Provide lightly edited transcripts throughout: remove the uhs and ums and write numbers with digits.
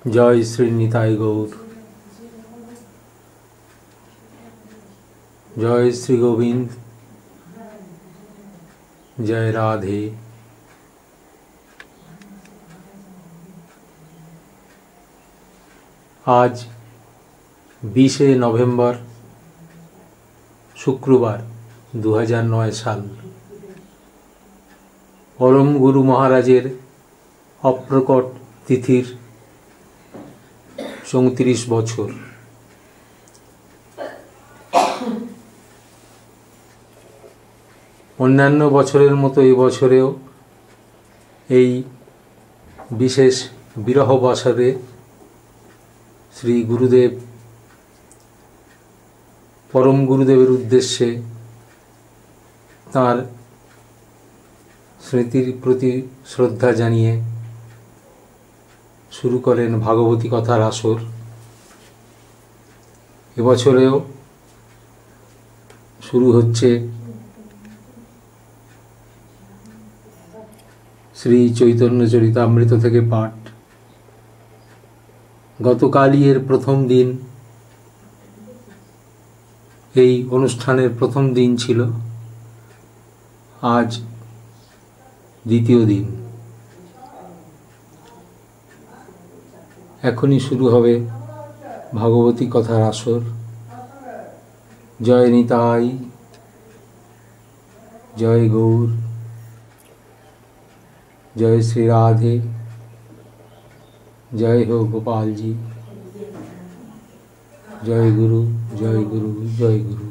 जय श्री निताई गौर। जय श्री गोविंद। जय राधे। आज 20 नवेम्बर शुक्रवार 2009 साल। परम गुरु महाराजेर अप्रकट तिथिर 34 बछर। अन्यान्य बछरेर मतो এই বছরেও এই বিশেষ বিরহ বছরে শ্রী গুরুদেব परम गुरुदेवेर उद्देश्ये तार स्मृतिर प्रति श्रद्धा जानिए शुरू करें भागवती कथार आसर। এবছরেও शुरू होच्छे श्री चैतन्य चरितामृत थेके पाठ। गतकालই एर प्रथम दिन, এই অনুষ্ঠানের প্রথম দিন ছিল। আজ দ্বিতীয় দিন। এখনই শুরু হবে ভাগবতী কথার আসর। জয় নিতাই, জয় গৌর, जय श्री राधे, जय हो गोपाल जी। जय गुरु, जय गुरु, जय गुरु।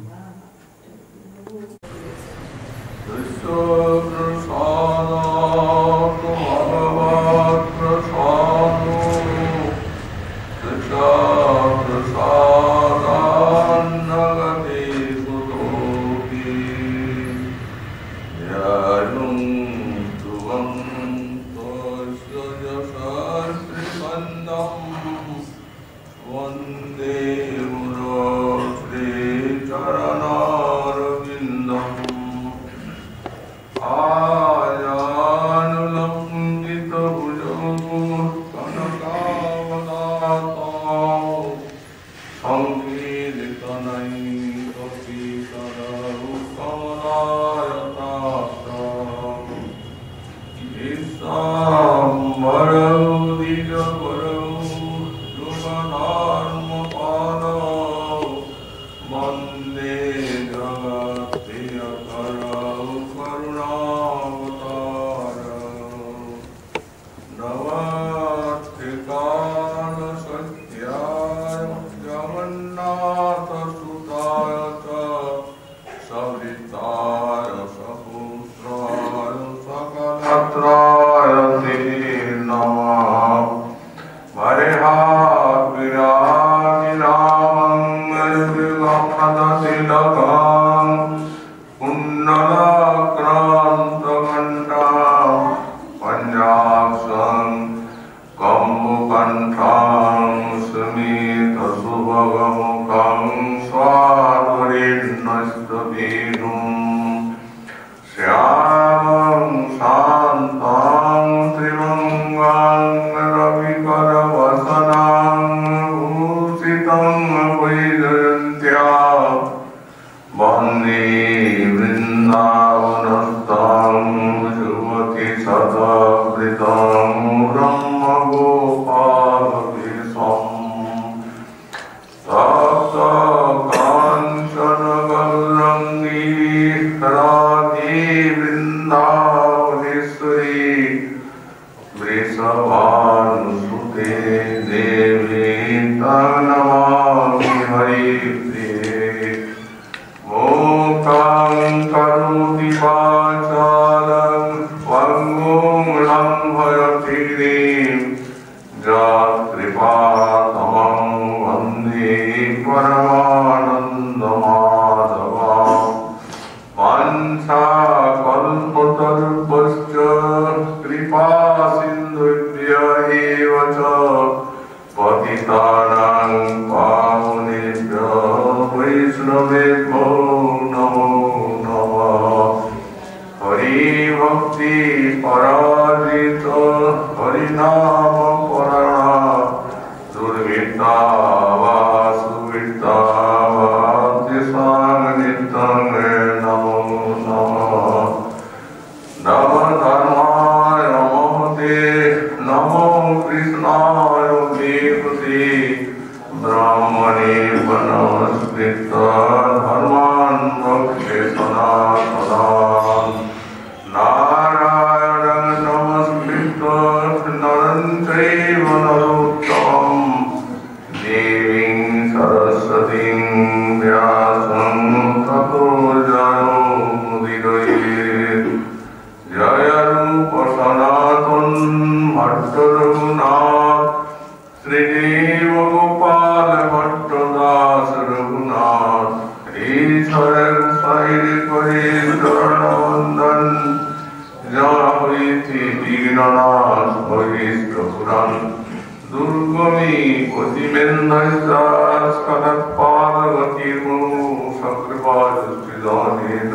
नमो कृष्णाय वेदसे ब्राह्मणे वनस्कृत धर्मान् मोक्षे सनातनान् नारायणं नमस्कृत्य नरं चैव नरोत्तमं देवीं सरस्वतीं व्यासं ततो जयमुदीरयेत्। जय रूप सनातन भट्ट रघुनाथ श्रीदेव गोपाल भट्ट दास रघुनाथ ईश्वर साहिर करे चरण वंदन जय दीननाथ भविष्ट पुराण दुर्गमी कोटिमेन्धस्करत्पादगतिर्मु सकृपा दृष्टिदानेन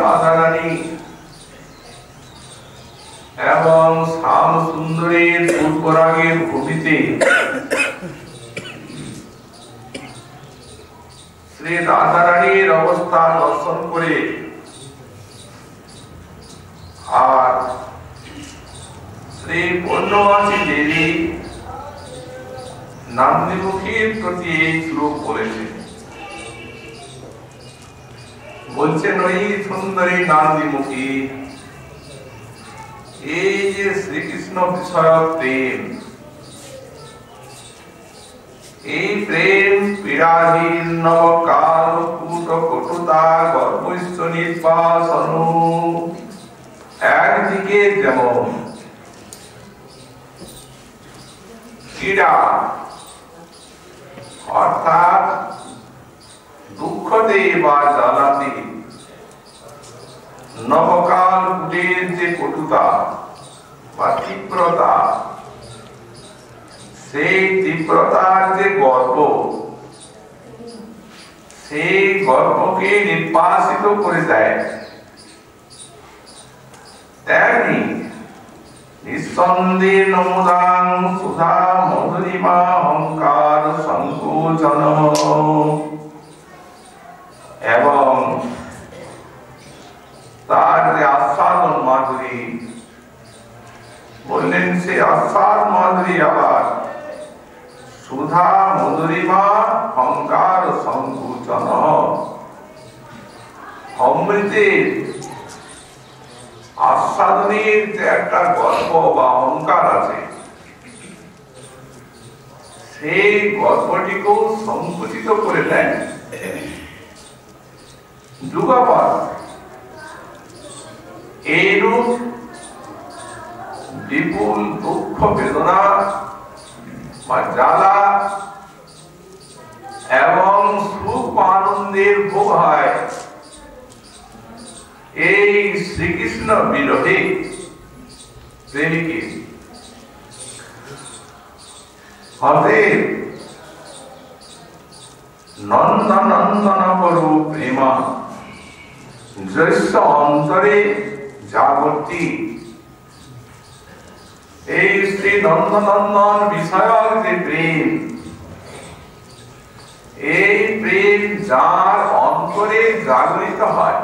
রাধা রানী এবং শ্যাম সুন্দরের পূর্বরাগের ভূমিতে শ্রী রাধা রানীর অবস্থা দর্শন করে আর শ্রী পূর্ণবাসী দেবী নান্দিমুখীর প্রতি এই শ্লোক বলেছে, বলছেন ওই সুন্দরী নান্দিমুখী, এই যে শ্রীকৃষ্ণ বিষয়ক প্রেম, এই প্রেম পীড়াহীন নবকাল কূট কটুতা গর্ভস্থ নির্বাসন একদিকে যেমন পীড়া অর্থাৎ দুঃখ দেয় বা জ্বালাতে, নবকাল কূটের যে কটুতা বা তীব্রতা, সেই তীব্রতার যে গর্ব, সেই গর্বকে নির্বাসিত করে দেয়, তেমনি নিঃসন্দেহ নমুদাং সুধা মধুরিমা অহংকার সংকোচন এবং তার যে আস্বাদন মাধুরী, বললেন সে আস্বাদ মাধুরী আবার সুধা মধুরিমা অহংকার সংকোচন, অমৃতের আস্বাদনের যে একটা গর্ব বা অহংকার আছে, সেই গর্বটিকেও সংকুচিত করে দেন। যুগপৎ এইরূপ বিপুল দুঃখ বেদনা বা জ্বালা এবং সুখ আনন্দের ভোগ হয় এই শ্রীকৃষ্ণ বিরহে প্রেমিকে। অতএব নন্দনন্দন করু প্রেমা যস্য অন্তরে জাগতি, এই শ্রী নন্দনন্দন বিষয়ক যে প্রেম, এই প্রেম যার অন্তরে জাগরিত হয়,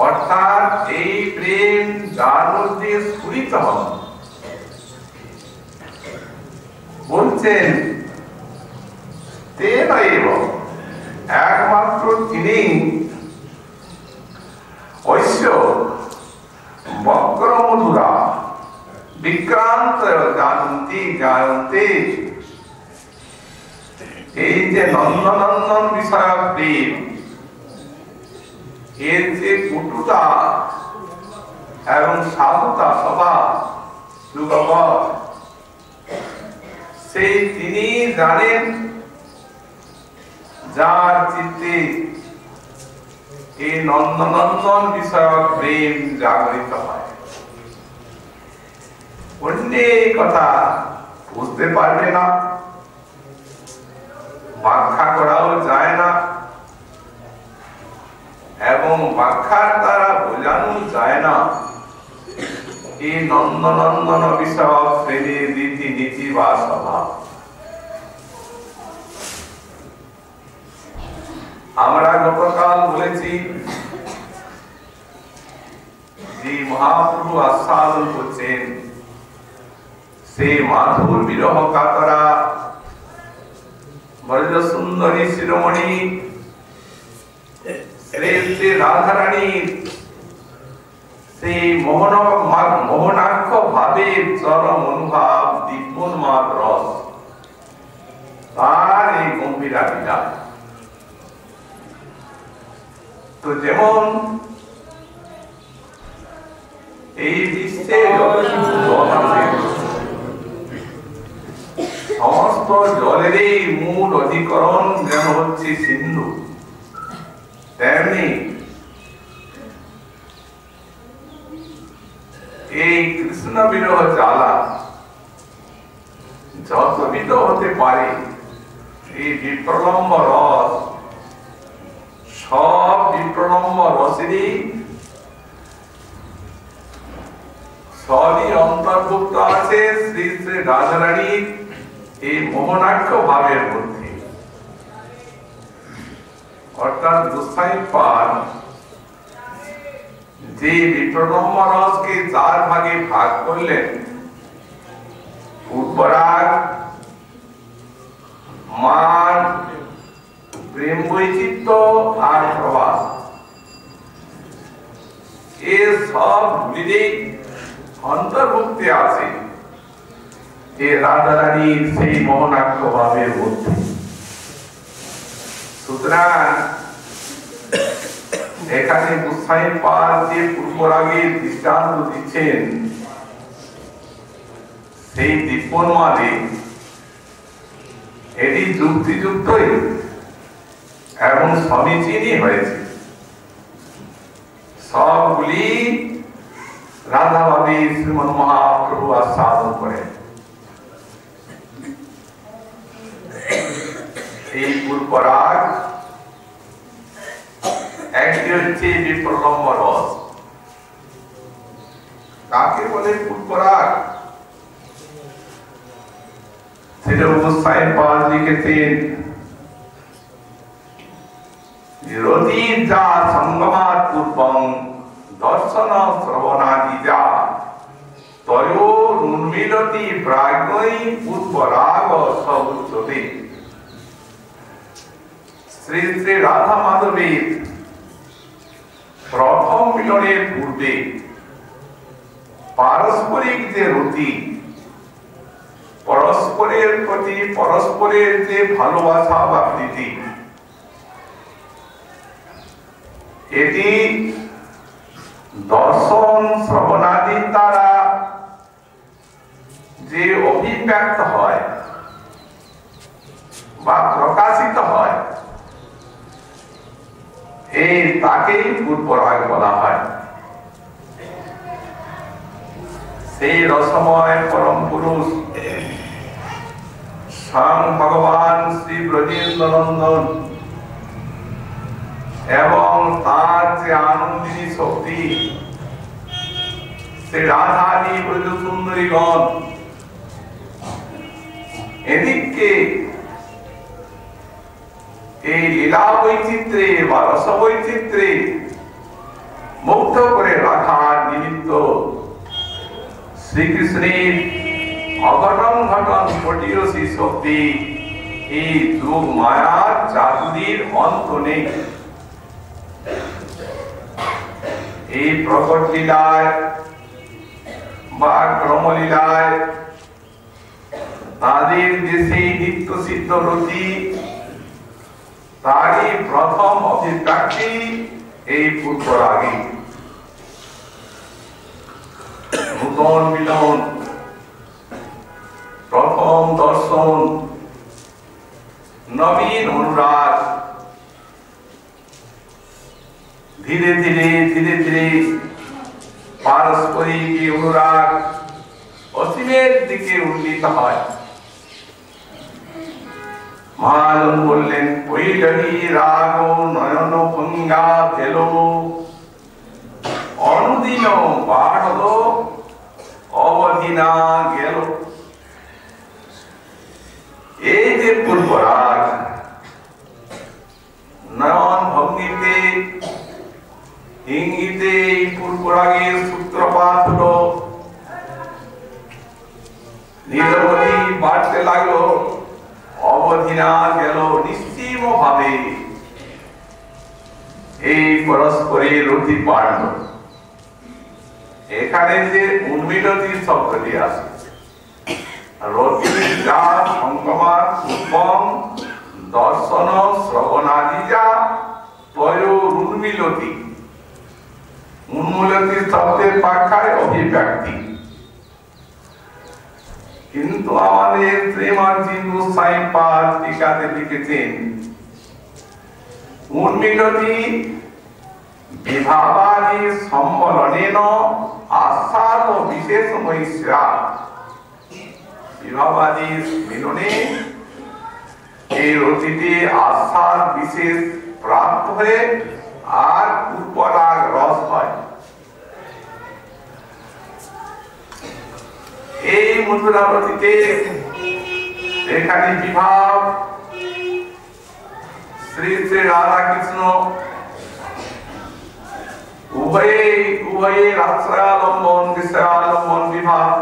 অর্থাৎ এই প্রেম যার মধ্যে স্ফুরিত হয়, বলছেন তেনৈব একমাত্র তিনি ঐশ্য বক্রমধুরা বিক্রান্ত জানতে, এই যে নন্দনন্দন বিষয়ক প্রেম, এর যে কটুতা এবং সাধুতা স্বভাব যুগপৎ, সেই তিনি জানেন যার চিত্তে এই নন্দনন্দন বিষয়ক প্রেম জাগরিত হয়। অন্য এই কথা বুঝতে পারবে না, ব্যাখ্যা করাও যায় না এবং ব্যাখ্যার দ্বারা বোঝানো যায় না এই নন্দনন্দন বিষয়ক প্রেমের রীতি নীতি বা স্বভাব। আমরা গতকাল বলেছি যে মহাপ্রভু আস্বাদন করছেন সেই মাধুর বিরহ কাতরা ব্রজ সুন্দরী শিরোমণি শ্রী রাধা রানীর সেই মোহনাক্ষ ভাবের চরম অনুভব, দিব্যোন্মাদ রস, তার এই গম্ভীরা বিরাট। তো যেমন এই বিশ্বে সমস্ত জলেরই মূল অধিকরণ যেন হচ্ছে সিন্ধু, তেমনি এই কৃষ্ণ বিরহ জ্বালা যত বিধ হতে পারে, এই বিপ্রলম্ব রস সব বিপ্র বিপ্রলম্ব রসেরই সবই অন্তর্ভুক্ত আছে শ্রী শ্রী রাধারানীর এই মোহনাক্ষ ভাবের মধ্যে। অর্থাৎ গোসাই পাদ যে বিপ্রলম্ব রসকে 4 ভাগে ভাগ করলেন, পূর্বরাগ, মান, প্রেম বৈচিত্র্য আর প্রবাস, এ সব গুলিরই অন্তর্ভুক্তি আছে যে রাধারানীর সেই মোহনাক্ষ ভাবের মধ্যে। সুতরাং এখানে গোসাই পাদ যে পূর্বরাগের দৃষ্টান্ত দিচ্ছেন, সেই দিব্যন্মাদে এটি যুক্তিযুক্তই এবং সমীচীনই হয়েছে। সবগুলি রাধাভাবে শ্রীমন মহাপ্রভু আস্বাদন করেন। এই পূর্বরাগ একটি হচ্ছে বিপ্রলম্ব রস। কাকে বলে পূর্বরাগ? সেটা গোসাই পাদ লিখেছেন, রতি যা সঙ্গমাত পূর্বং দর্শন শ্রবণাদি যা তয়োর্মিলতি প্রাজ্ঞৈ পূর্বরাগ সবুচ্যতে। শ্রী শ্রী রাধা মাধবের প্রথম মিলনের পূর্বে পারস্পরিক যে রতি, পরস্পরের প্রতি পরস্পরের যে ভালোবাসা বা প্রীতি, এটি দর্শন শ্রবণাদির দ্বারা যে অভিব্যক্ত হয় বা প্রকাশিত হয়, এই তাকেই পূর্বরাগ বলা হয়। সেই রসময় পরম পুরুষ স্বয়ং ভগবান শ্রী ব্রজেন্দ্র নন্দন এবং তার যে আনন্দিনী শক্তি, সে রাধানী ব্রজ সুন্দরীগণ, এদিককে এই লীলা বৈচিত্র্যে বা রস বৈচিত্র্যে মুগ্ধ করে রাখার নিমিত্ত শ্রীকৃষ্ণের অঘটন ঘটন পটিয়সী শক্তি, এই যোগ মায়ার জাদুর অন্ত নেই। এই প্রকট লীলায় বা ক্রমলীলায় তাদের দেশে নিত্য সিদ্ধ রতি, তারই প্রথম অভিব্যক্তি এই পূর্বরাগে। নূতন মিলন, প্রথম দর্শন, নবীন অনুরাগ, ধীরে ধীরে ধীরে ধীরে পারস্পরিক অনুরাগ অসীমের দিকে উন্নীত হয়। মহাজন বললেন, পৈলহী রাগ নয়ন ভঙ্গা ভেল অনুদিন পাঠদ অবধিনা গেল। এই যে পূর্বরাগ, নয়ন ভঙ্গিতে ইঙ্গিতে এই পূর্বরাগের সূত্রপাত হলো, নিরবধি বাড়তে লাগলো, অবধিনা গেল। নিশ্চিম ভাবে এই পরস্পরের রতি বাড়ল। এখানে যে উন্মিলতি শব্দটি আছে, রতি যা সঙ্গমার পূর্বং দর্শন শ্রবণাদি যা তয়োরুন্মিলতি। উন্মূলতি শব্দের ব্যাখ্যায় অভিব্যক্তি। কিন্তু আমাদের প্রেমার্জি গোসাই পাদ টিকাতে লিখেছেন, উন্মিলতি বিভাবাদি সম্বলনেন আস্বাদ বিশেষময়ী স্যাৎ। বিভাবাদি মিলনে এই রতিটি আস্বাদ বিশেষ প্রাপ্ত হয়ে আর পুষ্পরাগ রস হয়। এই মধুরাবতীতে এখানে বিভাব শ্রী শ্রী রাধা কৃষ্ণ উভয়ে আশ্রয়ালম্বন বিষয়ালম্বন বিভাব।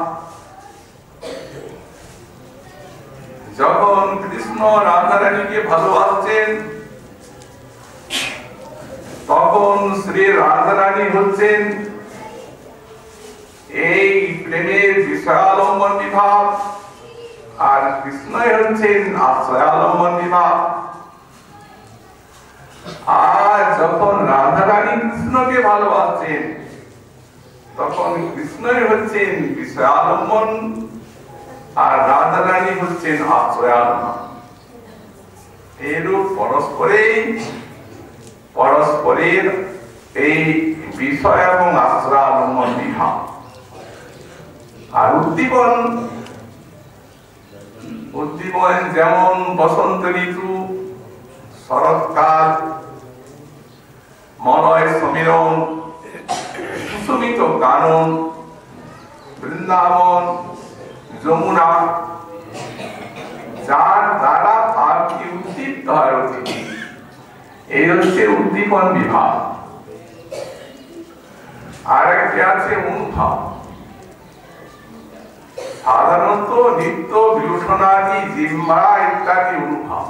যখন কৃষ্ণ রাধারানীকে ভালোবাসছেন তখন শ্রী রাধারানী হচ্ছেন এই প্রেমের বিষয়ালম্বন বিভাব, আর কৃষ্ণই হচ্ছেন আশ্রয়ালম্বন বিভাব। আর যখন রাধারানী কৃষ্ণকে ভালোবাসছেন তখন কৃষ্ণই হচ্ছেন বিষয়ালম্বন আর রাধারানী হচ্ছেন আশ্রয়ালম্বন। এরূপ পরস্পরের এই বিষয় এবং আশ্রয়ালম্বন বিভাব। আর উদ্দীপন যেমন বসন্ত ঋতু, শরৎকাল, মলয় সমীরণ, কুসুমিত কানন, বৃন্দাবন, যমুনা, যার দ্বারা ভাবটি উদ্দীপ্ত হয় অতিথি, এই হচ্ছে উদ্দীপন বিভাগ। আর একটি আছে অনুভাব। সাধারণত নিত্য বিলুষণাদি জিহ্বা ইত্যাদি অনুভাব,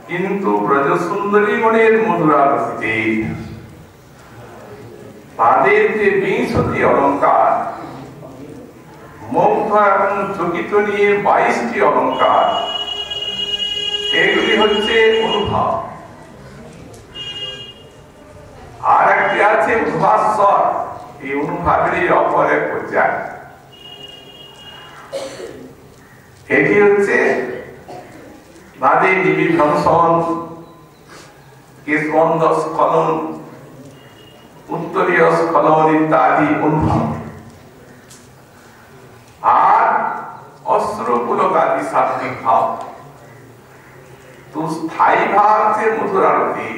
কিন্তু ব্রজসুন্দরী গণের মধুরাবতীতে তাদের যে 20টি অলঙ্কার, মুগ্ধ এবং চকিত নিয়ে 22টি অলঙ্কার, এগুলি হচ্ছে অনুভাব। আর একটি আছে উদ্ভাস্বর, এই অনুভাবেরই অপর এক পর্যায়। এটি হচ্ছে তাদের নিবিভ্রংসন, কেশবন্ধ স্খলন, উত্তরীয় স্খলন ইত্যাদি অনুভব। আর অশ্রুপুলকাদি সাত্বিক ভাব। তো স্থায়ী ভাব যে মধুরারতি,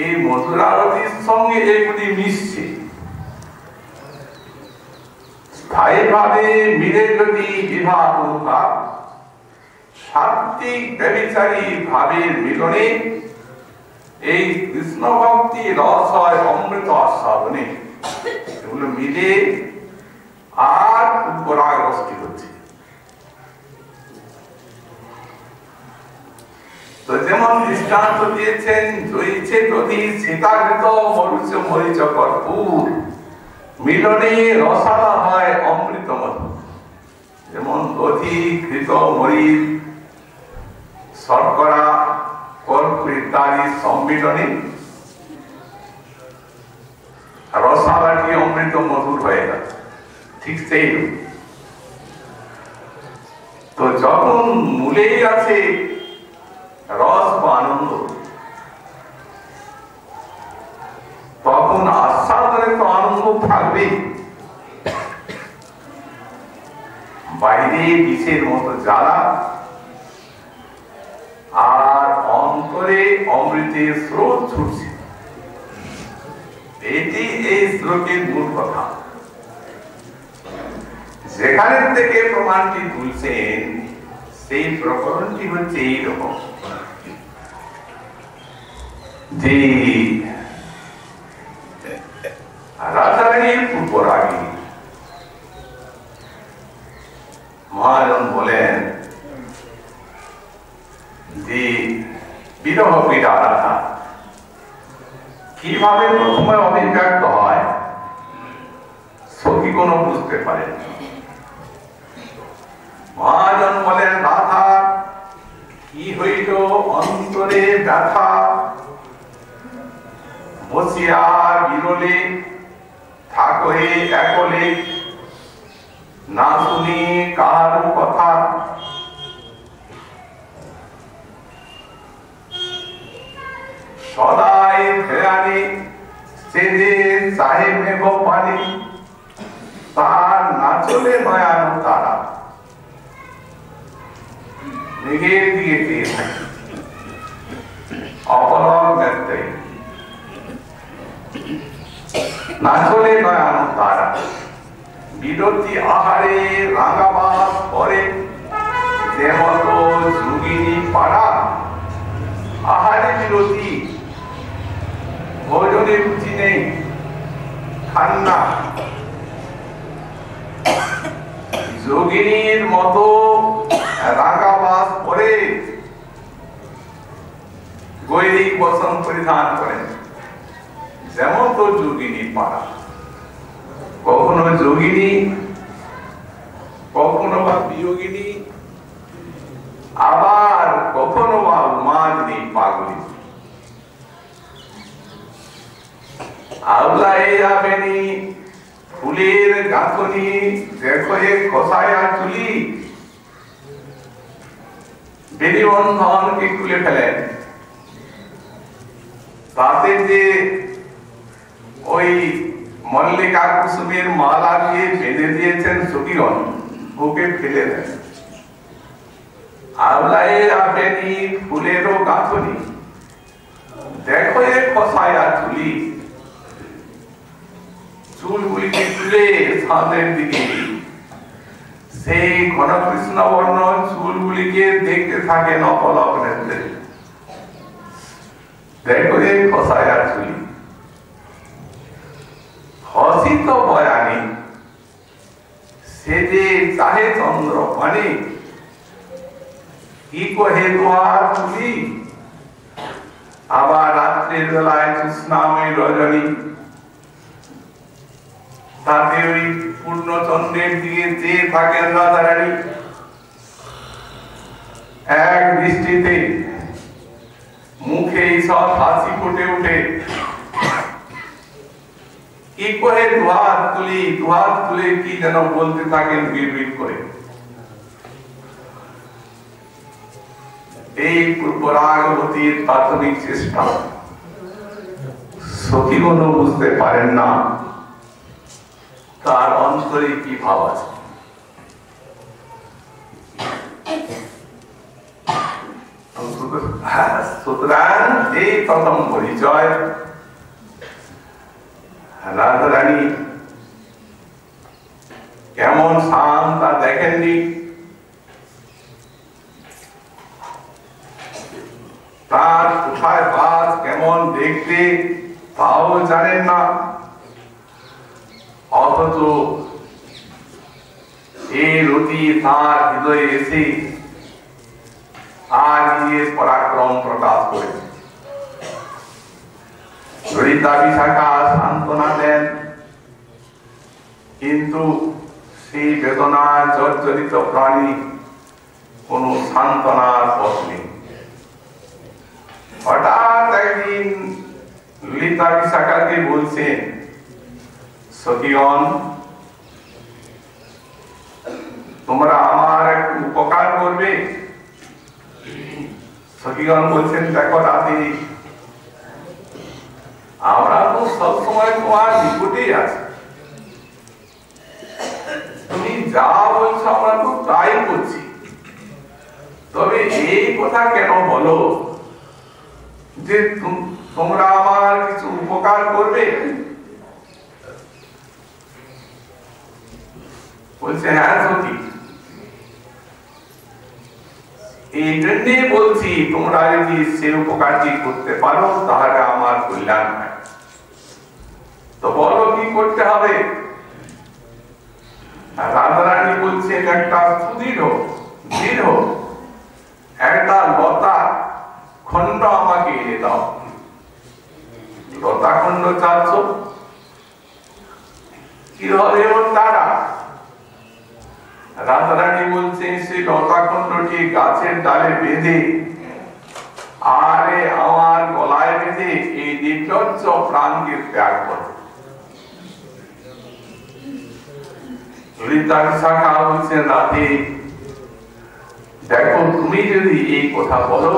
এই মধুরারতির সঙ্গে এগুলি মিশছে। স্থায়ী ভাবে মিলে যদি বিভাব অনুভাব, সাত্বিক ব্যভিচারী ভাবের মিলনে এই কৃষ্ণ ভক্তি রস হয় অমৃত আস্বাদনে। এগুলো মিলে আর পুষ্পরাগ রসটি হচ্ছে। তো যেমন দৃষ্টান্ত দিয়েছেন, জয়িছে দধি সীতাঘৃত মরুচ মরিচ কর্পূর, মিলনে রসালা হয় অমৃত মধু। যেমন দধি, ঘৃত, মরিচ, শর্করা, কর্পূর ইত্যাদি সম্মিলনে রসালাটি অমৃত মধুর হয়ে গেল। ঠিক সেই তো যখন মূলেই আছে রস বা আনন্দ, তখন আস্বাদনে তো আনন্দ থাকবে। বাইরে বিষের মতো জ্বালা, আর অন্তরে অমৃতের স্রোত ছুটছে। এটি এই শ্লোকের মূল কথা। যেখানে থেকে প্রমাণটি তুলছেন সেই প্রকরণটি হচ্ছে এইরকম যে রাধারানীর পূর্বরাগী মহাজন বলেন যে বিরহ পীড়া রাধা কিভাবে প্রথমে অভিব্যক্ত হয় সখী কোনো বুঝতে পারেন। মহাজন বলেন রাধা কি হইল অন্তরে ব্যথা, বসিয়া বিরলে থাকয়ে একলে, না শুনি কারো কথা। সদাই ফেরানি সেদে সাহেব নেব পানি, তার না চলে নয়ানো তারা। মেঘের দিকে চেয়ে থাকি, অপলক নাচলে নয়ন তারা বিরতি আহারে রাঙাবাস করে যেমত যোগিনী পাড়া আহারে বিরতি ভোজনে রুচি নেই খান্না যোগিনীর মতো রাঙাবাস করে গৈরিক বসন পরিধান করেন যেমন তো যোগিনী পাড়া কখনো যোগিনী কখনো বা বিয়োগিনী আবার কখনো বা উন্মাদিনী পাগলী আওলায় যাবেনি ফুলের গাঁথনি দেখো এ খসায়া চুলি বেনিবন্ধনকে খুলে ফেলেন তাতে যে ওই মল্লিকা কুসুমের মালা দিয়ে বেঁধে দিয়েছেন সখীগণ ওকে ফেলে দেন আওলায় যাবেনি ফুলেরও গাঁথনি দেখো এ খসায়া চুলি চুলগুলিকে তুলে সামনের দিকে সেই ঘন কৃষ্ণ বর্ণ চুলগুলিকে দেখতে থাকেন অপলক নেত্রে দেখো যে খসায়া চুলি হসিত বয়ানি সে যে চাহে চন্দ্র পানি কি কহে তোমার চুলি আবার রাত্রের বেলায় কৃষ্ণাময় রজনী তাতে ওই পূর্ণচন্দ্রের দিকে চেয়ে থাকেন রাধারানী এক দৃষ্টিতে মুখে সব হাসি ফুটে উঠে কি করে দুহাত তুলে কি যেন বলতে থাকেন বিড়বিড় করে এই পূর্বরাগবতীর প্রাথমিক চেষ্টা সখীগণ বুঝতে পারেন না তার অন্তরে কি ভাব আছে সুতরাং এই প্রথম পরিচয় রাধারানী কেমন শান্ত তা দেখেননি তার কোথায় বাস কেমন দেখতে তাও জানেন না অথচ এই রতি তার হৃদয়ে এসে আর নিজের পরাক্রম প্রকাশ করে ললিতা বিশাখা সান্ত্বনা দেন কিন্তু সেই বেদনার জর্জরিত প্রাণী কোন সান্ত্বনার পথ নেই হঠাৎ একদিন ললিতা বিশাখাকে বলছেন সখীগণ তোমরা আমার একটু উপকার করবে সখীগণ বলছেন দেখো রাধে আমরা তো সবসময় তোমার নিকটেই আছি তুমি যা বলছো আমরা তো তাই করছি তবে এই কথা কেন বলো যে তোমরা আমার কিছু উপকার করবে বলছে হ্যাঁ সখী এই জন্যে বলছি তোমরা যদি সে উপকারটি করতে পারো তাহলে আমার কল্যাণ হয় তো বলো কি করতে হবে রাধারানী বলছেন একটা সুদৃঢ় দৃঢ় একটা লতা খন্ড আমাকে এনে দাও লতা খন্ড চাচ্ছ কি হবে ওর দ্বারা রাধারানী বলছেন সেই লতা খন্ডটি গাছের ডালে বেঁধে আরে আমার গলায় বেঁধে এই নির্লজ্জ প্রাণকে ত্যাগ করো ললিতা বিশাখা বলছেন রাধে দেখো তুমি যদি এই কথা বলো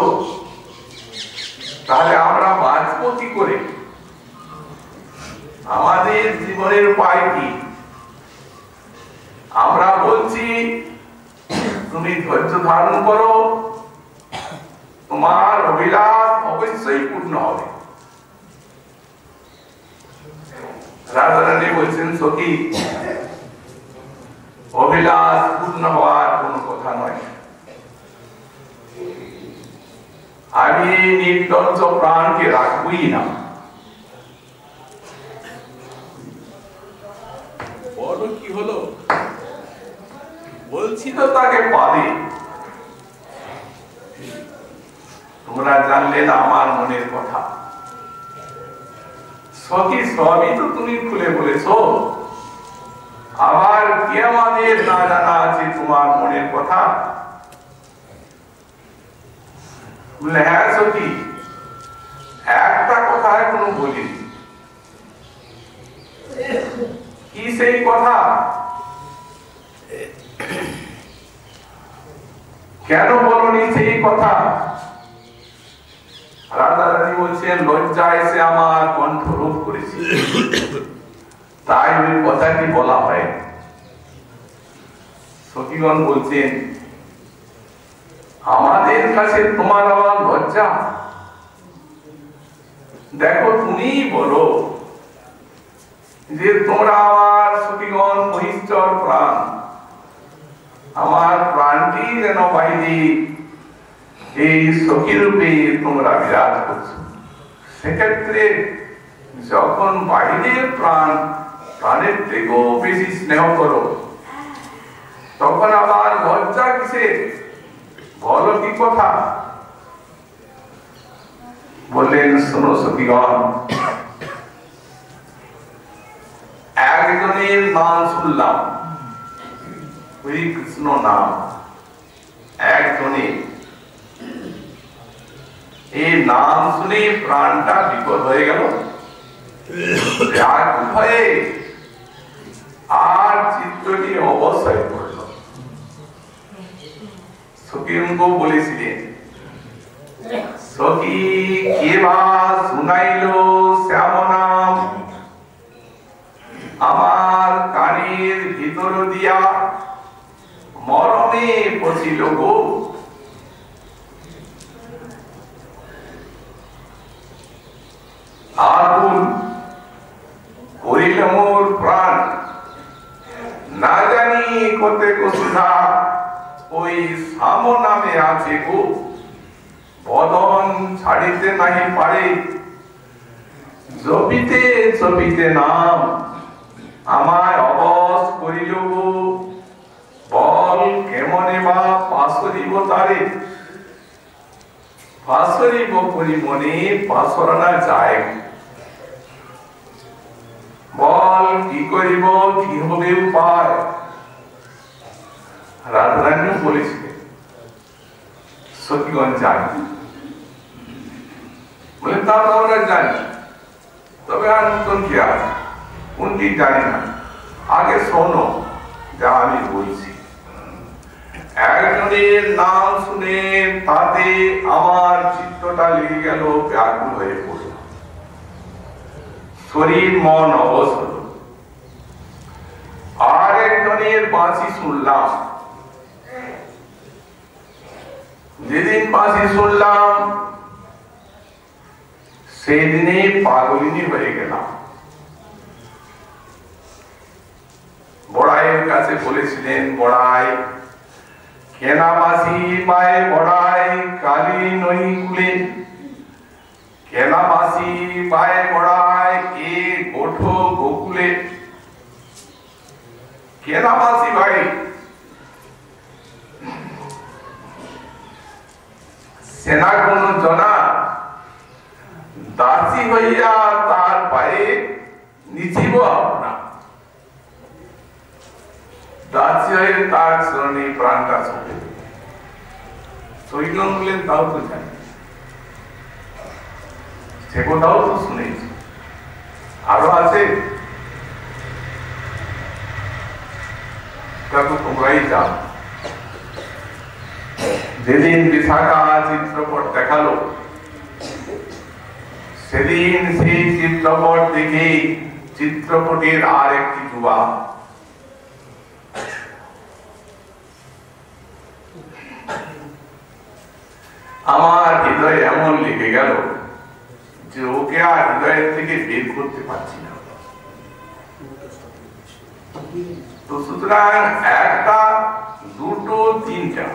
তাহলে আমরা বাঁচবো কি করে আমাদের জীবনের উপায় কি আমরা বলছি তুমি ধৈর্য ধারণ করো তোমার অভিলাষ অবশ্যই পূর্ণ হবে রাধারানী বলছেন সখী অভিলাষ পূর্ণ হওয়ার কোন কথা নয়, আমি নির্লজ্জ প্রাণকে রাখবই না। বলো কি হলো? বলছি তো তাকে পাবে। তোমরা জানলে না আমার মনের কথা। সখী সবই তো তুমি খুলে বলেছো, আবার কি আমাদের না জানা আছে তোমার মনের কথা? বলে হ্যাঁ সখী, একটা কথা এখনো বলিনি। কি সেই কথা? কেন বলনি সেই কথা? রাধারানী বলছেন লজ্জা এসে আমার কণ্ঠ রোধ করেছে, তাই ওই কথাটি বলা হয়। সখীগণ বলছেন আমাদের কাছে তোমার আবার লজ্জা? দেখো তুমি বলো যে তোমরা আমার সখীগণ বহিষ্ঠর প্রাণ, আমার প্রাণটি যেন বাইরে এই সখী রূপে তোমরা বিরাজ করছো। সেক্ষেত্রে যখন বাইরের প্রাণের থেকেও বেশি স্নেহ করো, তখন আবার লজ্জা কিসে? বলো কি কথা? বললেন শোনো সখীগণ, একজনের নাম শুনলাম, হরি কৃষ্ণ নাম, একজনের এই নাম শুনে প্রাণটা বিপদ হয়ে গেল, হয়ে আর চিত্রটি অবশ্যই পড়ল। সখীকে বলেছিলেন সখী কে বা শুনাইল শ্যাম নাম, আমার কানের ভিতর দিয়া মরমে পছিল গো। আগুন করিল মোর প্রাণ, না জানি কতে সুধা ওই শ্যাম নামে আছে গো। বদন ছাড়িতে নাহি পারে, জপিতে জপিতে নাম আমায় অবশ করিল গো। বল কেমনে বা পাশরিব তারে, পাশরিব করি মনে পাশরানা যায়। বল কি করিব, কি হবে উপায়? রাধারানী বলেছিলেন সখীগণ জানি, বলে তা তো আমরা জানি, তবে আর নতুন কি আছে? কোনটি জানি না, আগে শোনো যা আমি বলছি। একজনের নাম শুনে তাতে আমার চিত্তটা লেগে গেল, ব্যাকুল হয়ে পড়ল, শরীর মন অবশ হল। আর একজনের বাঁশি শুনলাম, যেদিন বাঁশি শুনলাম সেদিনে পাগলিনী হয়ে গেলাম। বড়াইয়ের কাছে বলেছিলেন বড়াই কেনা বাঁশি মায়ে বড়াই কালী নই কুলে, কেনা বাঁশি মায়ে বড়াই কে গোঠো গোকুলে। কেনা বাঁশি ভাই সেনা কোন জনা দাসী হইয়া তার পায়ে নিচিব আপনা, দাসী হয়ে তার শরণে প্রাণটা ছুটে। সৈন্য বললেন তাও তো জানি, সে কোথাও তো শুনেছি, আরো আছে, তোমরাই যাও। যেদিন বিশাখা চিত্রপট দেখালো, সেদিন সেই চিত্রপট দেখে চিত্রপটের আর একটি যুবা আমার হৃদয়ে এমন লেগে গেল যে ওকে আর হৃদয়ের থেকে বের করতে পারছি না। তো সুতরাং একটা দুটো তিনটা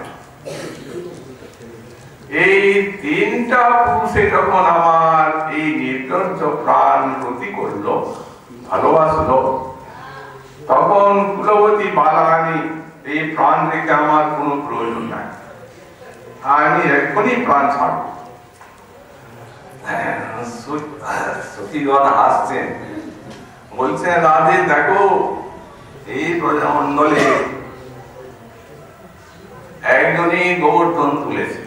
এই তিনটা পুরুষে যখন আমার এই নির্লজ্জ প্রাণ প্রতি করলো, ভালোবাসলো, তখন কুলবতী বালানি এই প্রাণ রেখে আমার কোনো প্রয়োজন নাই, আমি এখনই প্রাণ ছাড়ব। সতীগণ হাসছেন, বলছেন রাধে দেখো এই প্রজামণ্ডলে একজনই গোবর্ধন তুলেছে,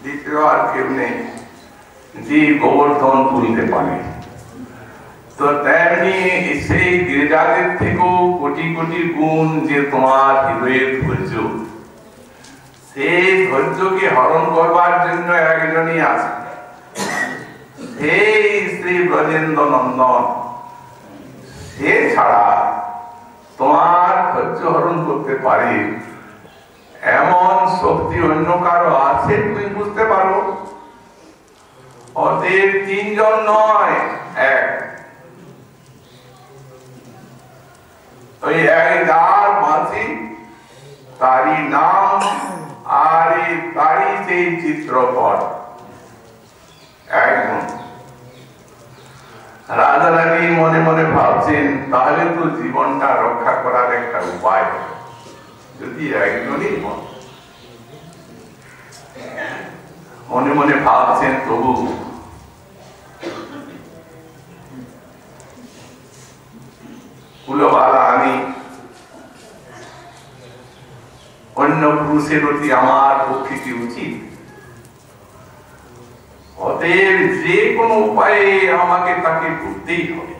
দ্বিতীয় আর কেউ নেই যে গোবর্ধন তুলতে পারে। তো তেমনি সেই গির্জাদের থেকেও কোটি কোটি গুণ যে তোমার হৃদয়ের ধৈর্য, সেই ধৈর্যকে হরণ করবার জন্য একজনই আছে, সেই শ্রী ব্রজেন্দ্র নন্দন। সে ছাড়া তোমার ধৈর্য হরণ করতে পারে এমন শক্তি অন্য কারো আছে তুমি বুঝতে পারো? অতএব তিনজন নয়, এক। ওই এক যার মাঝি, তারই নাম আর তারই সেই চিত্রপট একজন। রাজা রানী মনে মনে ভাবছেন তাহলে তো জীবনটা রক্ষা করার একটা উপায় যদি একজনই হন। মনে মনে ভাবছেন তবু কুলবালা আমি অন্য পুরুষের প্রতি আমার পক্ষে কি উচিত? অতএব যে কোনো উপায়ে আমাকে তাকে ভুলতেই হবে।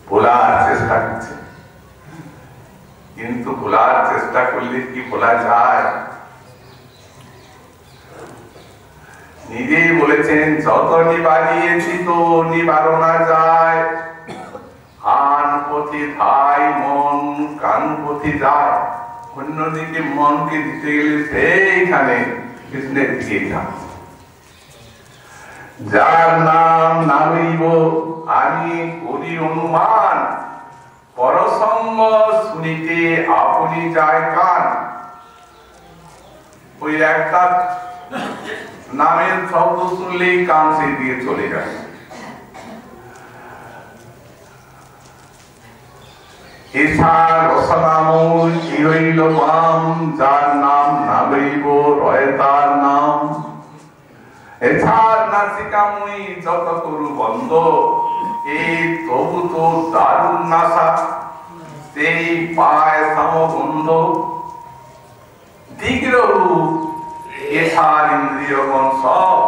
ভোলার চেষ্টা করছে, কিন্তু ভোলার চেষ্টা করলে কি ভোলা যায়? নিজেই বলেছেন যত নিবারিয়েছি তো নিবারণা যায়, আন পথে ধাই মন কান পথে যায়। অন্যদিকে মনকে দিতে গেলে সেইখানে কৃষ্ণের দিকে যায়। যার নাম নামিব আমি করি অনুমান, পরসঙ্গ শুনিতে আপনি যায় কান। ওই একটা নামের শব্দ শুনলেই কান সেই দিয়ে চলে যায়। এছাড় রসনামূল কি হইল বাম, যার নাম নামিব রয় তার নাম। এছাড় নাসিকামুই যত করু বন্ধ, এই তবু তো দারুণ নাশা, সেই পায় সমগন্ধ। দিগ্রহু এছাড় ইন্দ্রিয়গণ সব,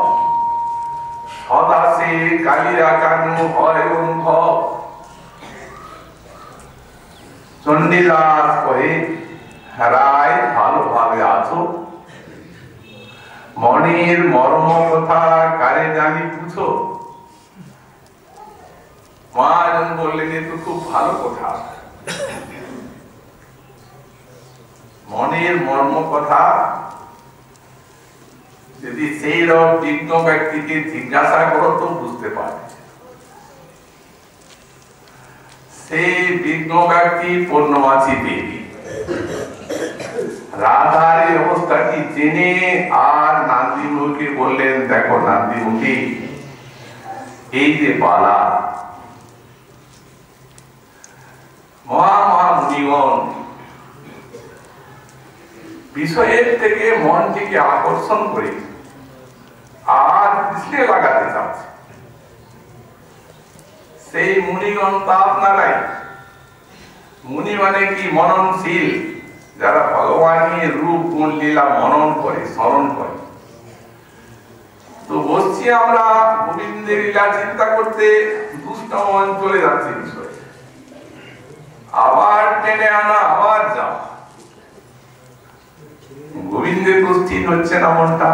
সদা সে কালিয়া কানু হয় অন্ধ। চণ্ডীদাস কহে রায় ভালোভাবে আছো, মনের মর্ম কথা কারে জানি পুছো। মহাজন বললেন এ তো খুব ভালো কথা, মনের মর্ম কথা যদি সেই রকম বিজ্ঞ ব্যক্তিকে জিজ্ঞাসা করো তো বুঝতে পারে। সেই বিজ্ঞ ব্যক্তি পূর্ণমাসী দেবী রাধার এই অবস্থাটি জেনে আর নান্দিমুখী বললেন দেখো নান্দিমুখী, এই যে বালা মহামুনিগণ বিষয়ের থেকে মনটিকে আকর্ষণ করে আর কৃষ্ণে লাগাতে চাচ্ছে, সেই মুনিগণ তা আপনারাই। মুনি মানে কি? মননশীল, যারা ভগবানের রূপ গুণ লীলা মনন করে, স্মরণ করে। তো বসছি আমরা গোবিন্দের লীলা চিন্তা করতে, দুষ্ট মন চলে যাচ্ছে বিষয়, আবার টেনে আনা, আবার যাও। গোবিন্দের তো স্থির হচ্ছে না মনটা,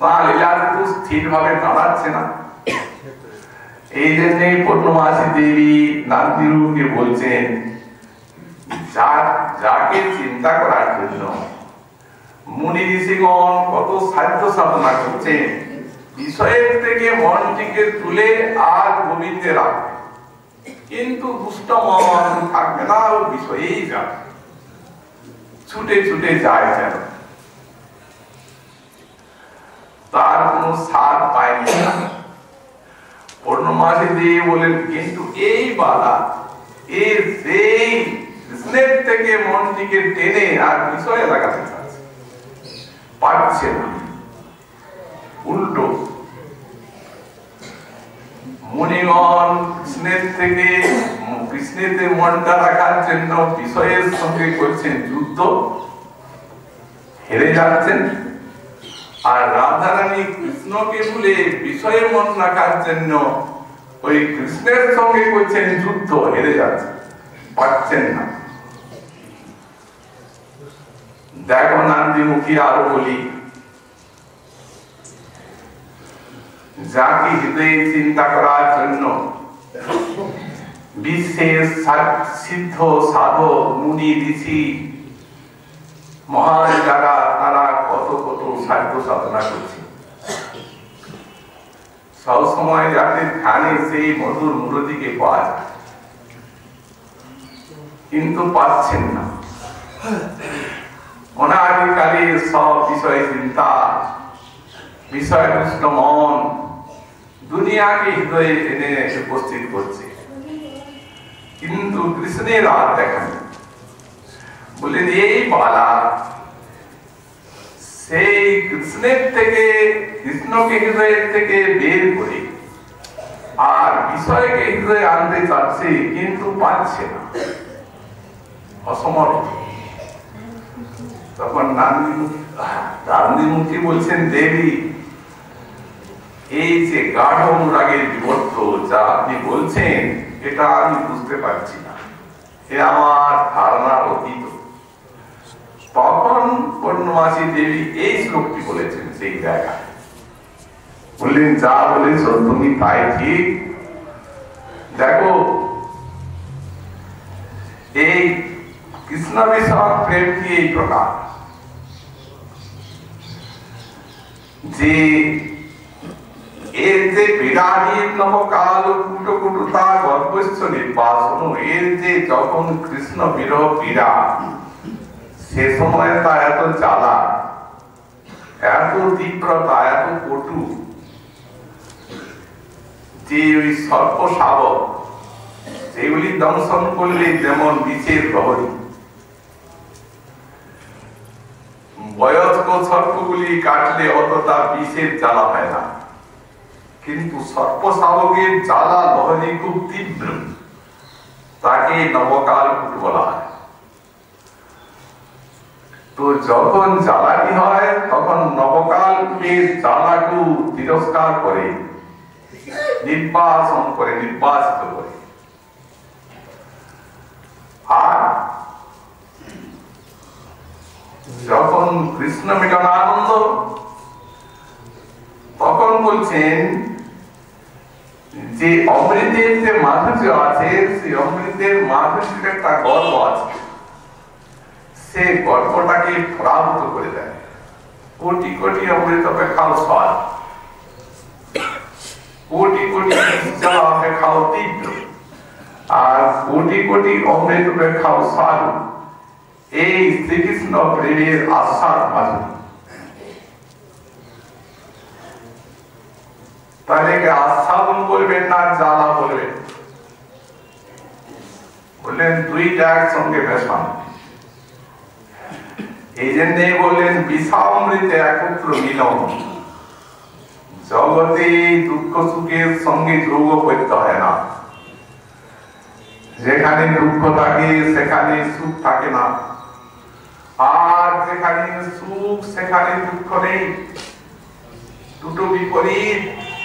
তা লীলার তো স্থির ভাবে দাঁড়াচ্ছে না। এই জন্যই পূর্ণমাসী দেবী নান্দিরূপকে বলছেন যাকে চিন্তা করার জন্য মুনি ঋষিগণ কত সাধ্য সাধনা করছেন, বিষয়ের থেকে মনটিকে তুলে আর গোবিন্দে রাখবে, কিন্তু দুষ্ট মন থাকবে না, ও বিষয়েই যাবে, ছুটে ছুটে যায় যেন, তার কোন সার পায়নি না। পূর্ণমাসী দিয়ে বলেন কিন্তু এই বালা এই সেই কৃষ্ণের থেকে মনটিকে টেনে আর বিষয়ে লাগাতে পারছে না, উল্টো মুনিগণ কৃষ্ণের থেকে কৃষ্ণেতে মনটা রাখার জন্য বিষয়ের সঙ্গে করছেন যুদ্ধ, হেরে যাচ্ছেন, আর রাধারানী কৃষ্ণকে ভুলে বিষয়ে মন রাখার জন্য ওই কৃষ্ণের সঙ্গে করছেন যুদ্ধ, হেরে যাচ্ছেন, পাচ্ছেন না। দেখো নান্দিমুখী আরো বলি, যাকে হৃদয়ে চিন্তা করার জন্য বিশ্বের সিদ্ধ সাধক মুনি ঋষি মহান যারা, তারা কত কত সাধ্য সাধনা করছে, সব সময় যাতে ধ্যানে সেই মধুর মূরতিকে পাওয়া যায়, কিন্তু পাচ্ছেন না। অনাদিকালে সব বিষয় চিন্তা, বিষয় কৃষ্ণ মন দুনিয়াকে হৃদয়ে এনে উপস্থিত করছে, কিন্তু কৃষ্ণের আর দেখা নেই। বললেন এই বালা সেই কৃষ্ণের থেকে, কৃষ্ণকে হৃদয়ের থেকে বের করে আর বিষয়কে হৃদয়ে আনতে চাচ্ছে, কিন্তু পাচ্ছে না, অসমর্থ। তখন নান্দিমুখী বলছেন দেবী, এই যে গাঢ় অনুরাগের বিবর্ত যা আপনি বলছেন, এটা আমি বুঝতে পারছি না, এ আমার ধারণা অতীত। তখন পূর্ণমাসী দেবী এই শ্লোকটি বলেছেন সেই জায়গায়, বললেন যা বলেছ তুমি তাই ঠিক। দেখো এই কৃষ্ণ বিষয়ক প্রেম কি এই প্রকার যে এর যে বিরাগীর নবকাল কুট কুটুতা গর্ভস্থ নির্বাসন, এর যে যখন কৃষ্ণ বিরহ পীড়া, সে সময় তা এত জ্বালা, এত তীব্রতা, এত কটু, যে ওই সর্প শাবক যেগুলি দংশন করলে যেমন বিষের প্রহরী, বয়স্ক সর্পগুলি কাটলে অতটা বিষের জ্বালা হয় না, কিন্তু সর্প শাবকের জ্বালা লহরী খুব তীব্র, তাকে নবকাল কুট বলা হয়। তো যখন জ্বালাটি হয় তখন নবকাল কুটের জ্বালাটু তিরস্কার করে, নির্বাসন করে, নির্বাসিত করে। আর যখন কৃষ্ণ মিলনানন্দ, তখন বলছেন যে অমৃতের যে মাধুর্য আছে, সেই অমৃতের মাধুর্যের একটা গল্প আছে, সে গল্পটাকে পরাভূত করে দেয়। কোটি কোটি অমৃত অপেক্ষাও স্বাদ, কোটি কোটি জল অপেক্ষাও তীব্র, আর কোটি কোটি অমৃত অপেক্ষাও স্বাদ এই শ্রীকৃষ্ণ প্রেমের আস্বাদ মাধুরী। তাহলে আস্বাদন বলবেন না জ্বালা বলবেন? বললেন দুইটা একসঙ্গে মেশান। এই জন্যে বললেন বিষামৃতে একত্র মিলন। জগতে দুঃখ সুখের সঙ্গে যোগ করতে হয় না, যেখানে দুঃখ থাকে সেখানে সুখ থাকে না, আর যেখানে সুখ সেখানে দুঃখ নেই, দুটো বিপরীত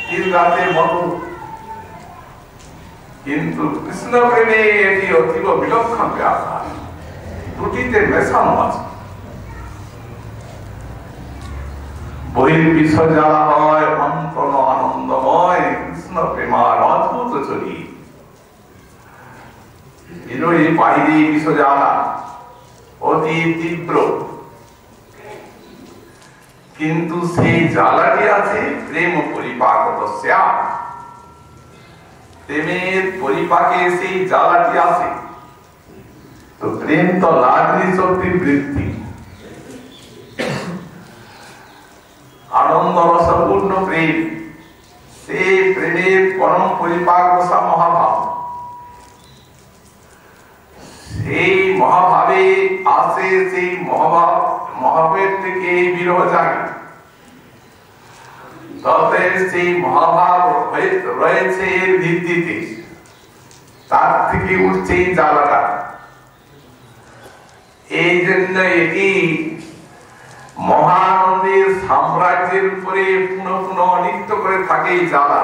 দিন রাতের মতো। কিন্তু কৃষ্ণ প্রেমে এটি অতীব বিলক্ষণ ব্যাপার, দুটিতে মেশানো আছে। বহির্বিশ্ব জ্বালা হয় অন্তর আনন্দময়, কৃষ্ণ প্রেমার অদ্ভুত চরি। এই বাহিরে বিশ্ব জ্বালা অতি তীব্র, কিন্তু সেই জ্বালাটি আছে প্রেম পরিপাকতস্যা, প্রেমের পরিপাকে সেই জ্বালাটি আছে। তো প্রেম তো লাগ্নি শক্তির বৃত্তি, আনন্দ রসপূর্ণ প্রেম, সেই প্রেমের পরম পরিপাকতা মহাভাব। সেই মহাভাবে আসে, সেই মহাভাবের থেকে বিরহ জাগে। তবে সেই মহাভাব রয়েছে এর ভিত্তিতে, তার থেকে উঠছে এই জ্বালাটা। এই জন্য এটি মহানন্দের সাম্রাজ্যের উপরে পুনঃ পুনঃ নৃত্য করে থাকে এই জ্বালা।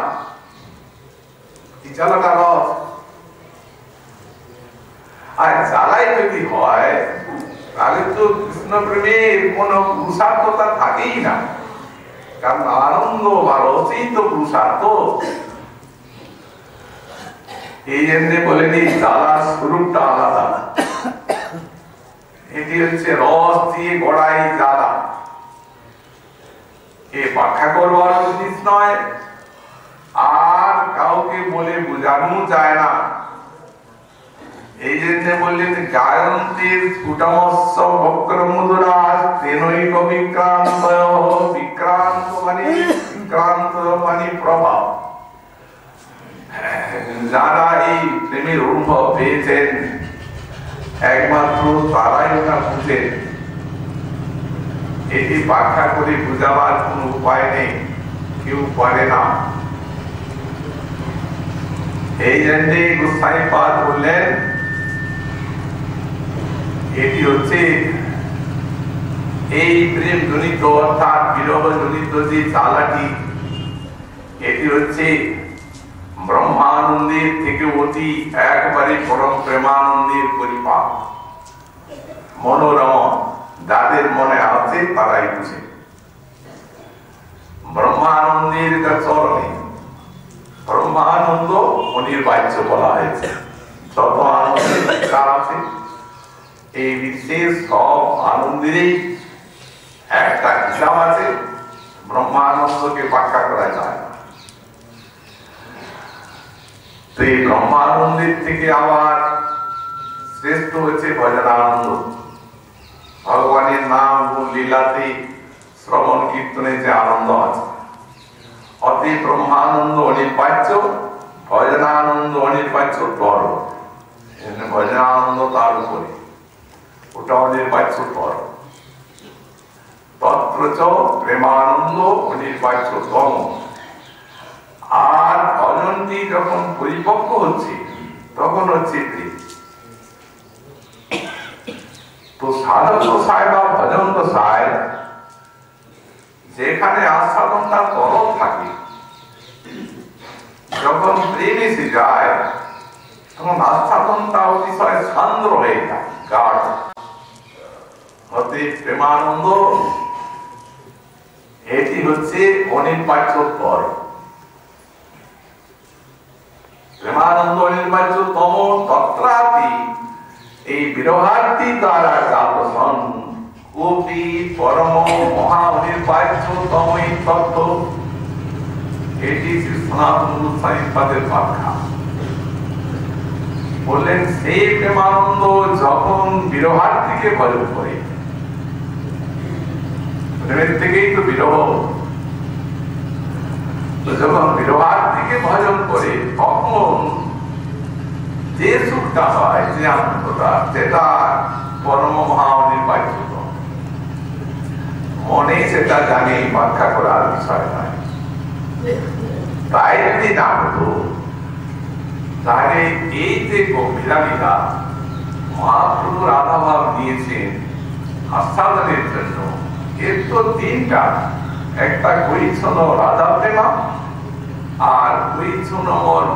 এই জ্বালাটা রস। আর জ্বালাই যদি হয় তাহলে তো কৃষ্ণ প্রেমের কোন পুরুষার্থতা থাকেই না, কারণ আনন্দ বা রসই তো পুরুষার্থ। এই জন্য বলেন এই জ্বালার স্বরূপটা আলাদা। এটি হচ্ছে রস দিয়ে গড়াই জ্বালা। এ ব্যাখ্যা করবার জিনিস নয়, আর কাউকে বলে বোঝানো যায় না। এই জন্য বললেন গায়ন্তীর স্ফুটমস্য বক্রমুদুরা তেনৈক বিক্রান্ত, বিক্রান্ত মানে প্রভাব। যারা এই প্রেমের অনুভব পেয়েছেন একমাত্র তারাই ওটা বুঝেন। এটি ব্যাখ্যা করে বুঝাবার কোন উপায় নেই, কেউ পারে না। এই জন্যে গোস্বামী পাদ বললেন এটি হচ্ছে এই প্রেম জনিত অর্থাৎ বিরহ জনিত যে জ্বালাটি, এটি হচ্ছে ব্রহ্মানন্দের থেকে অতি একবারে পরম প্রেমানন্দের পরিপাক। মনোরম যাদের মনে আছে তারাই বুঝে। ব্রহ্মানন্দের চরণে, ব্রহ্মানন্দ অনির্বাচ্য বলা হয়েছে। যত আনন্দের বিকার আছে এই বিশেষ সব আনন্দেরই একটা হিসাব আছে, ব্রহ্মানন্দকে ব্যাখ্যা করা যায় না। তো এই ব্রহ্মানন্দের থেকে আবার শ্রেষ্ঠ হচ্ছে ভজনানন্দ। ভগবানের নাম ও লীলাতে শ্রবণ কীর্তনে যে আনন্দ আছে, অতি ব্রহ্মানন্দ অনির্বাচ্য, ভজনানন্দ অনির্বাচ্য তর। ভজনানন্দ তার উপরে, ওটা অনির্বাচ্য তর। তত্রচ প্রেমানন্দ অনির্বাচ্য তম। আর ভজনটি যখন পরিপক্ক হচ্ছে তখন হচ্ছে প্রেম। তো সাধক দশায় বা ভজন দশায় যেখানে আস্বাদনটা তরল থাকে, যখন প্রেম এসে যায় তখন আস্বাদনটা অতিশয় সান্দ্র হয়ে যায়, গাঢ়। অতএব প্রেমানন্দ এটি হচ্ছে অনির্বাচ্য তর। প্রেমানন্দ অনির্বাচ্য তম তত্রাপি এই বিরহার্থী দ্বারা জাতসন কোপি পরম মহা অনির্বাচ্য তমই তত্ত্ব। এটি শ্রী সনাতন গোস্বামী পাদের ব্যাখ্যা। বললেন সেই প্রেমানন্দ যখন বিরহার্থীকে ভজন করে, প্রেমের থেকেই তো বিরহ, যখন বিরহার্থীকে ভজন করে তখন যে সুখটা হয়, যে আনন্দটা, যেটা পরম মহা অনির্বাচ্য, মনে সেটা জানি, ব্যাখ্যা করার বিষয় নয়। তাই যদি না হতো তাহলে এই যে গম্ভীরালীলা মহাপ্রভু রাধাভাব দিয়েছেন আস্বাদনের জন্য, এর তো তিনটা, একটা কৈছন রাধা প্রেমা, আর কৈছন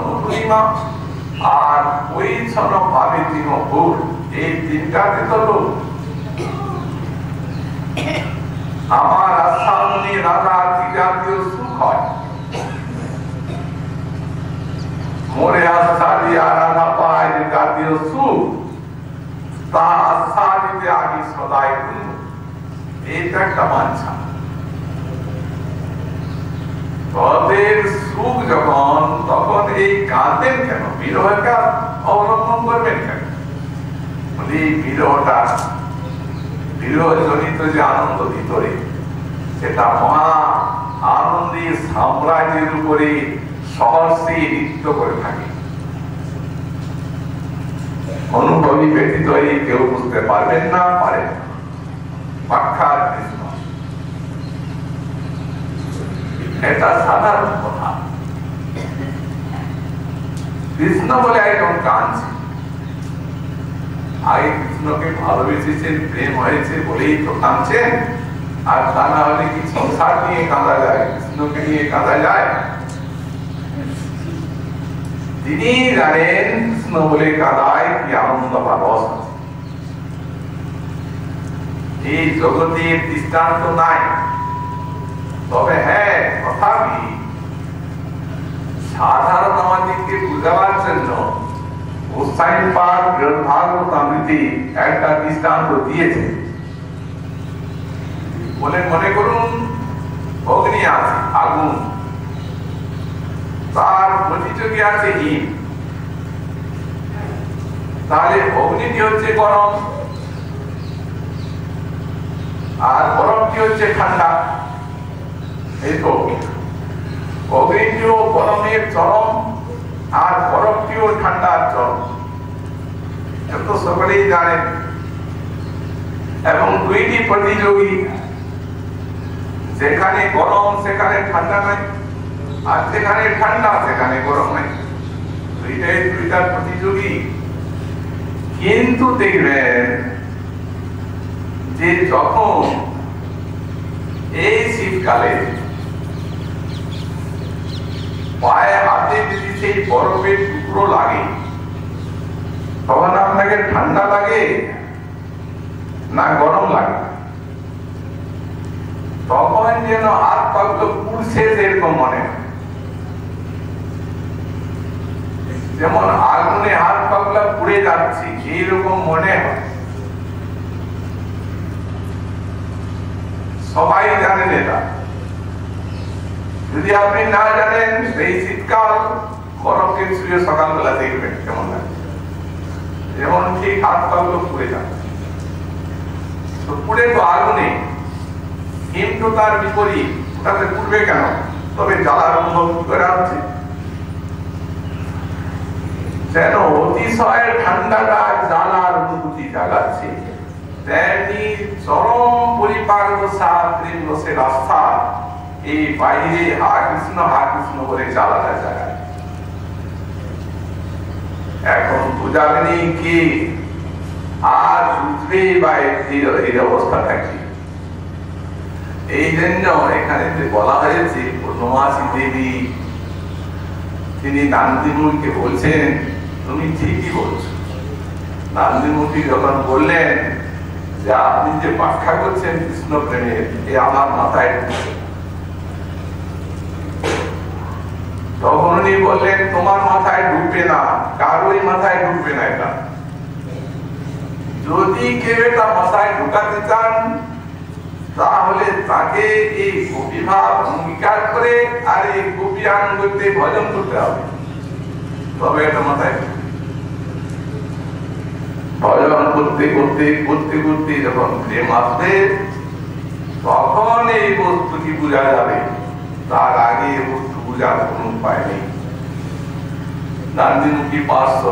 মধুরিমা, আর কৈছন ভাবে তিন ভুল। এই তিনটাতে তো আমার আস্বাদনে রাধা কি জাতীয় সুখ হয়। মোরে আস্বাদিয়া রাধা পায় যে জাতীয় সুখ, তা আস্বাদিতে আগে সদাই এইটা একটা বাঞ্ছা। বিরহের সুখ যখন, তখন এই কাঁদেন কেন? বিরহকে অবলম্বন করবেন কেন? এই বিরহটা, বিরহ জনিত যে আনন্দ ভিতরে, সেটা মহা আনন্দের সাম্রাজ্যের উপরে সহস্রে নৃত্য করে থাকে। অনুভবী ব্যতীত এই কেউ বুঝতে পারবেন না, পারেন না। সাক্ষাৎ কৃষ্ণ, এটা সাধারণ কথা। কৃষ্ণ বলে একজন কাঁদছে, আগে কৃষ্ণকে ভালোবেসেছেন, প্রেম হয়েছে বলেই তো কাঁদছেন। আর তা না হলে কি সংসার নিয়ে কাঁদা যায়, কৃষ্ণকে নিয়ে কাঁদা যায়? তিনি জানেন কৃষ্ণ বলে কাঁদায় কি আনন্দ বা রস আছে। এই জগতের দৃষ্টান্ত নাই, তবে হ্যাঁ, তথাপি সাধারণ আমাদেরকে বুঝাবার জন্য ভাগবতামৃতি একটা দৃষ্টান্ত দিয়েছে। বলে মনে করুন অগ্নি আছে, আগুন, তার প্রতিযোগী আছে হিম। তাহলে অগ্নিটি হচ্ছে গরম, আর বরফটি হচ্ছে ঠান্ডা। এই তো অগ্নিটিও গরমের চরম, আর বরফটিও ঠান্ডার চরম, এত সকলেই জানেন। এবং দুইটি প্রতিযোগী, যেখানে গরম সেখানে ঠান্ডা নাই, আর যেখানে ঠান্ডা সেখানে গরম নাই। দুইটার প্রতিযোগী। কিন্তু দেখবেন যে যখন এই শীতকালে পায়ে হাতে যদি সেই বরফের টুকরো লাগে, তখন আপনাকে ঠান্ডা লাগে না গরম লাগে? তখন যেন হাত পাগুলো পুড়ছে এরকম মনে হয়। যেমন আগুনে হাত পাগুলা পুড়ে যাচ্ছে এইরকম মনে হয়। সবাই জানেন এটা। যদি আপনি না জানেন, সেই শীতকাল বরফকে শুয়ে সকালবেলা দেখবেন কেমন লাগে, যেমন ঠিক হাত পাগুলো পুড়ে যাচ্ছে। তো পুড়ে তো আগুনে, কিন্তু তার বিপরীত, ওটাতে পুড়বে কেন? তবে জ্বালার অনুভব করা হচ্ছে। যেন অতিশয় ঠান্ডাটা জ্বালার অনুভূতি জাগাচ্ছে, তেমনি চরম পরিপাক প্রেম রসের আস্থা এই বাইরে হা কৃষ্ণ বলে জ্বালাটা জাগায়। এখন বুঝাবেনি কি আর বুঝবে বা এই অবস্থাটা কি? এই জন্য এখানে যে বলা হয়েছে পূর্ণমাসী দেবী, তিনি নান্দিমুখীকে বলছেন, তুমি ঠিকই বলছো। নান্দিমুখী যখন বললেন যে আপনি যে ব্যাখ্যা করছেন কৃষ্ণ প্রেমের, এ আমার মাথায় ঢুকছে, তখন উনি বললেন তোমার মাথায় ঢুকবে না, কারোই মাথায় ঢুকবে না। এটা যদি কেউ এটা মাথায় ঢুকাতে চান, তাহলে তাকে এই গোপী ভাব অঙ্গীকার করে আর এই গোপী আনন্দতে ভজন করতে হবে, তবে এটা মাথায় ভজন করতে করতে করতে করতে যখন প্রেম আসবে, তখন এই বস্তুটি বোঝা যাবে। তার আগে এই বস্তু বোঝার কোন উপায় নেই। নান্দিমুখী 500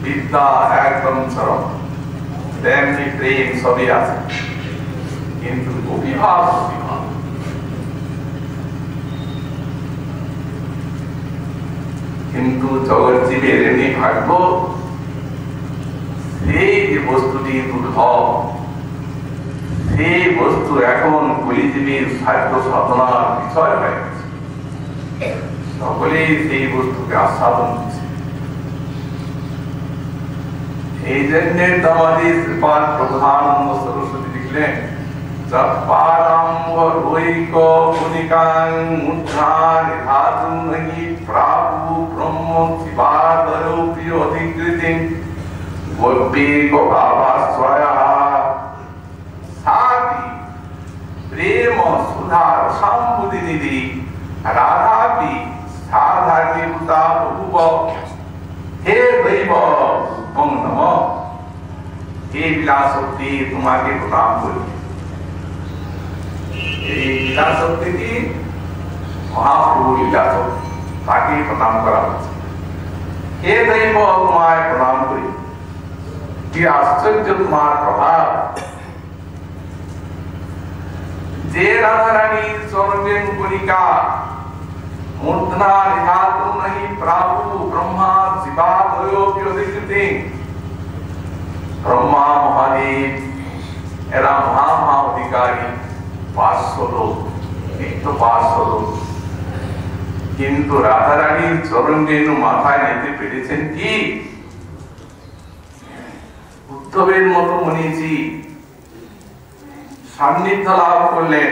বিদ্যা একদম চরম, তেমনি প্রেম সবই আছে, কিন্তু অভিভাব কিন্তু জগৎ জীবের এমনি ভাগ্য, সেই যে বস্তুটি দুর্লভ, সেই বস্তু এখন কলিজীবীর সাহিত্য সাধনার বিষয় হয়ে গেছে। সকলেই সেই বস্তুকে আস্বাদন দিচ্ছে। এই জন্য আমাদের শ্রীপাদ প্রধানন্দ সরস্বতী লিখলেন, যৎপারম্ভরৈক গুণিকাং মুদ্রান ধাতুং হি প্রাপু ব্রহ্ম শিবাদরৌ প্রিয় অধিকৃতিং গোপীক ভাবাস্বয়া। সাথী প্রেম सुधा रसाम्बुधि निधि राधापि साधारणीभूता बभूव हे दैव रूपं नमः। हे लीलाशक्ति तुम्हारे प्रणाम करी। এই লীলা শক্তি কি মহাপ্রভু লীলা শক্তি, তাকে প্রণাম করা হচ্ছে। হে দৈব তোমায় প্রণাম করি, কি আশ্চর্য তোমার প্রভাব। যে রাধারানী চরণেন কণিকা মূর্ধনা নিধাতু নহি প্রাভু ব্রহ্মা শিবাদয়োপি অধিকৃতে। ব্রহ্মা মহাদেব এরা মহা অধিকারী 500 লোক, নিত্য 500 লোক, কিন্তু রাধারানীর চরণ রেণু মাথায় নিতে পেরেছেন কি? উদ্ধবের মতো মুনিজি সান্নিধ্য লাভ করলেন,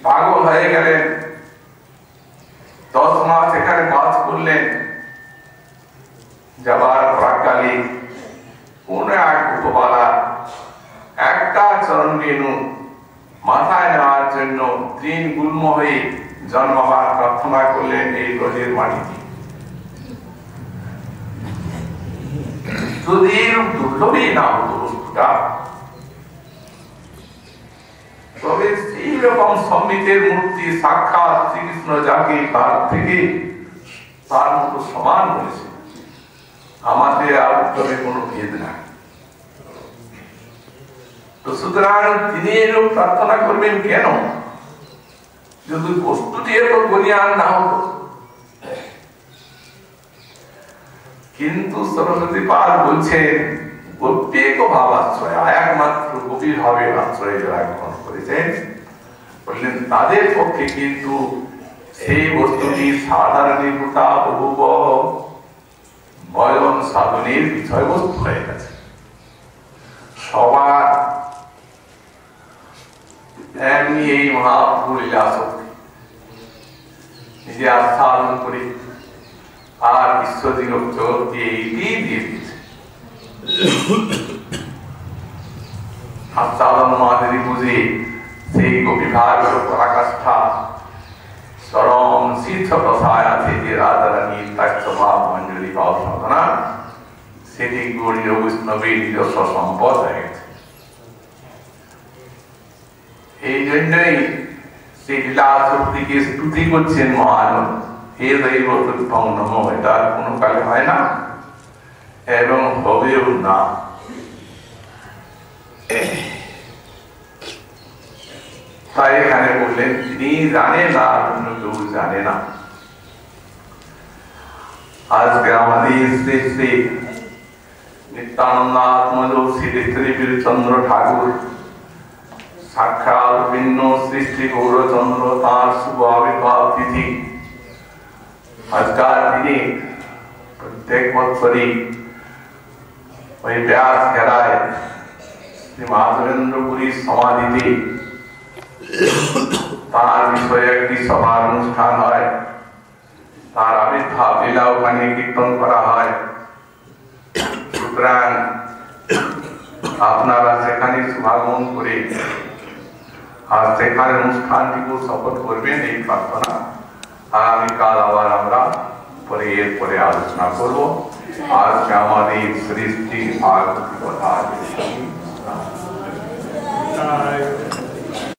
পাগল হয়ে গেলেন, 10 মাস এখানে বাস করলেন। যাবার প্রাককালে কোন এক গোপবালা একটা চরণ রেণু মাথায় নেওয়ার জন্য তৃণ গুল্ম হয়ে জন্মাবার প্রার্থনা করলেন এই ব্রজের মাটিতে। যদি দুর্লভই না হতো বস্তুটা, তবে সেই রকম সম্মিতের মূর্তি সাক্ষাৎ শ্রীকৃষ্ণ যাকে তার থেকে তার মতো সমান হয়েছে, আমাদের আর উত্তরে কোনো ভেদ নাই। তো সুতরাং তিনি এরূপ প্রার্থনা করবেন কেন? যদি বস্তুটি এত বলিয়ান না হতো। কিন্তু সরস্বতী পাল বলছেন গোপ্যেক ভাবাশ্রয়, একমাত্র গভীর ভাবে আশ্রয় যারা গ্রহণ করেছেন, বললেন তাদের পক্ষে কিন্তু সেই বস্তুটি সাধারণীভূতা বহুব বয়ন সাধনের বিষয়বস্তু হয়ে গেছে। সবার এমনি এই মহাপ্রভু লীলা শক্তি নিজে আস্থাদন করে আর বিশ্বজগৎকে এইটি দিয়ে দিয়েছে। আস্থাদন মাদেরী বুঝে সেই গোপীভাগ পরাকাষ্ঠা চরম শীর্ষ দশায় আছে যে রাধারানীর তার মঞ্জুরি পাওয়া সাধনা, সেটি গৌরীয় বৈষ্ণবের নিজস্ব সম্পদ হয়ে গেছে। এই জন্যই সেই লীলা শক্তিকে স্তুতি করছেন মহানন্দ, হে দৈব তুভ্যং নমঃ। এটা কোনো কালে হয় না এবং হবেও না। তাই এখানে বললেন তিনি জানেন না, অন্য কেউ জানে না। আজকে আমাদের শ্রী শ্রী নিত্যানন্দ আত্মজ শ্রী চন্দ্র ঠাকুর সাক্ষাৎ ভিন্ন সৃষ্টি গৌরচন্দ্র তাঁর শুভ আবির্ভাব তিথি। আজকাল তিনি প্রত্যেক বৎসরই ওই ব্যাস ঘেরায় শ্রী মাধবেন্দ্রপুরীর সমাধিতে তার বিষয়ে একটি সভার অনুষ্ঠান হয়, তার আবির্ভাব লীলা ওখানে কীর্তন করা হয়। সুতরাং আপনারা সেখানে শুভাগমন করে আর সেখানে অনুষ্ঠানটিকে সফল করবেন এই প্রার্থনা। আগামীকাল আবার আমরা এরপরে আলোচনা করব। আজকে আমাদের সৃষ্টি ভাগবতী কথা